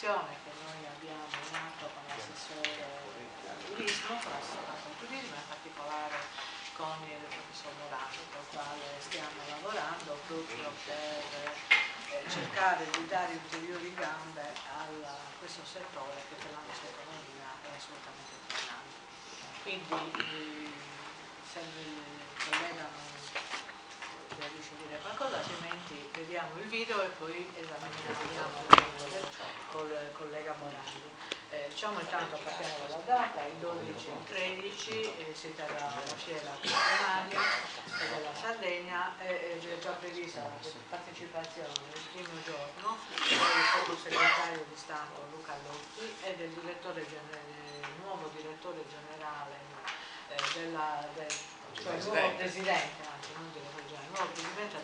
un'azione che noi abbiamo in atto con l'assessore al turismo, con l'assessore al turismo, in particolare con il professor Morando, con il quale stiamo lavorando proprio per cercare di dare ulteriori gambe a questo settore che per la nostra economia è assolutamente determinante. Quindi se il collega non riesce a dire qualcosa, altrimenti vediamo il video e poi esaminiamo con il collega Morandi. Diciamo intanto partiamo dalla data, il 12 e il 13 si terrà la fiera primaria della Sardegna e è già prevista la partecipazione il primo giorno del sottosegretario di Stato Luca Lotti e del nuovo direttore generale cioè il nuovo presidente, anzi non direttore generale, il nuovo presidente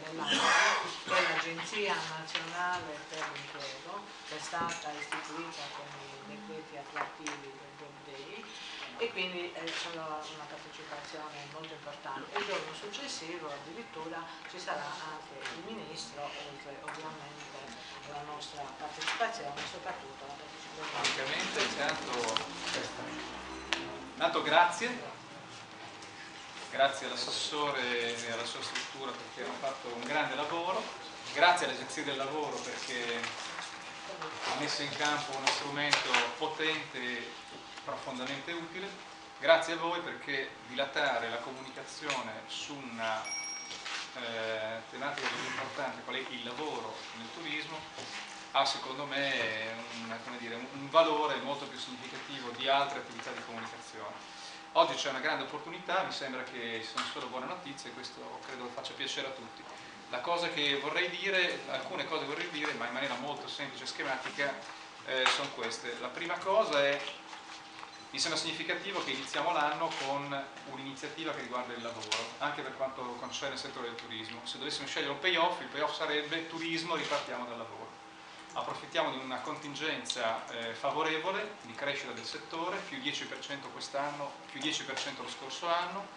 dell'Agenzia Nazionale per l'Impiego, che è stata istituita con i decreti attuativi del Job Day, e quindi sarà una partecipazione molto importante. Il giorno successivo addirittura ci sarà anche il Ministro, oltre ovviamente alla nostra partecipazione, soprattutto la partecipazione. Intanto grazie all'assessore e alla sua struttura perché hanno fatto un grande lavoro, grazie all'Agenzia del Lavoro perché ha messo in campo uno strumento potente e profondamente utile, grazie a voi perché dilatare la comunicazione su una tematica così importante qual è il lavoro nel turismo ha secondo me un valore molto più significativo di altre attività di comunicazione. Oggi c'è una grande opportunità, mi sembra che ci sono solo buone notizie e questo credo faccia piacere a tutti. Alcune cose vorrei dire, ma in maniera molto semplice e schematica, sono queste. La prima cosa è, mi sembra significativo che iniziamo l'anno con un'iniziativa che riguarda il lavoro, anche per quanto concerne il settore del turismo. Se dovessimo scegliere un payoff, il payoff sarebbe turismo, ripartiamo dal lavoro. Approfittiamo di una contingenza favorevole di crescita del settore, più 10% quest'anno, più 10% lo scorso anno,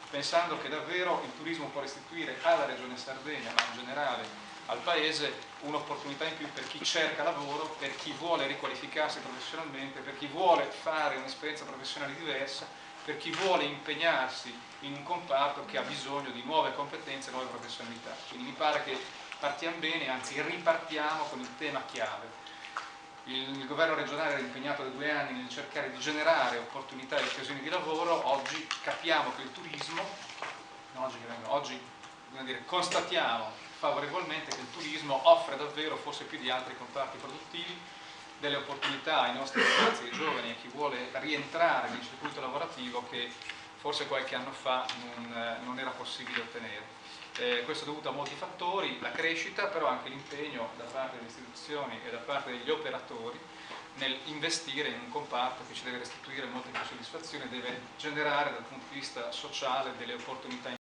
pensando che davvero il turismo può restituire alla Regione Sardegna, ma in generale al Paese, un'opportunità in più per chi cerca lavoro, per chi vuole riqualificarsi professionalmente, per chi vuole fare un'esperienza professionale diversa, per chi vuole impegnarsi in un comparto che ha bisogno di nuove competenze e nuove professionalità. Quindi mi pare che partiamo bene, anzi ripartiamo con il tema chiave. Il governo regionale era impegnato da 2 anni nel cercare di generare opportunità e occasioni di lavoro. Oggi capiamo che il turismo, constatiamo favorevolmente che il turismo offre davvero, forse più di altri comparti produttivi, delle opportunità ai nostri ragazzi, ai giovani, a chi vuole rientrare nel circuito lavorativo che forse qualche anno fa non era possibile ottenere. Questo è dovuto a molti fattori, la crescita, però anche l'impegno da parte delle istituzioni e da parte degli operatori nel investire in un comparto che ci deve restituire molte più soddisfazioni e deve generare dal punto di vista sociale delle opportunità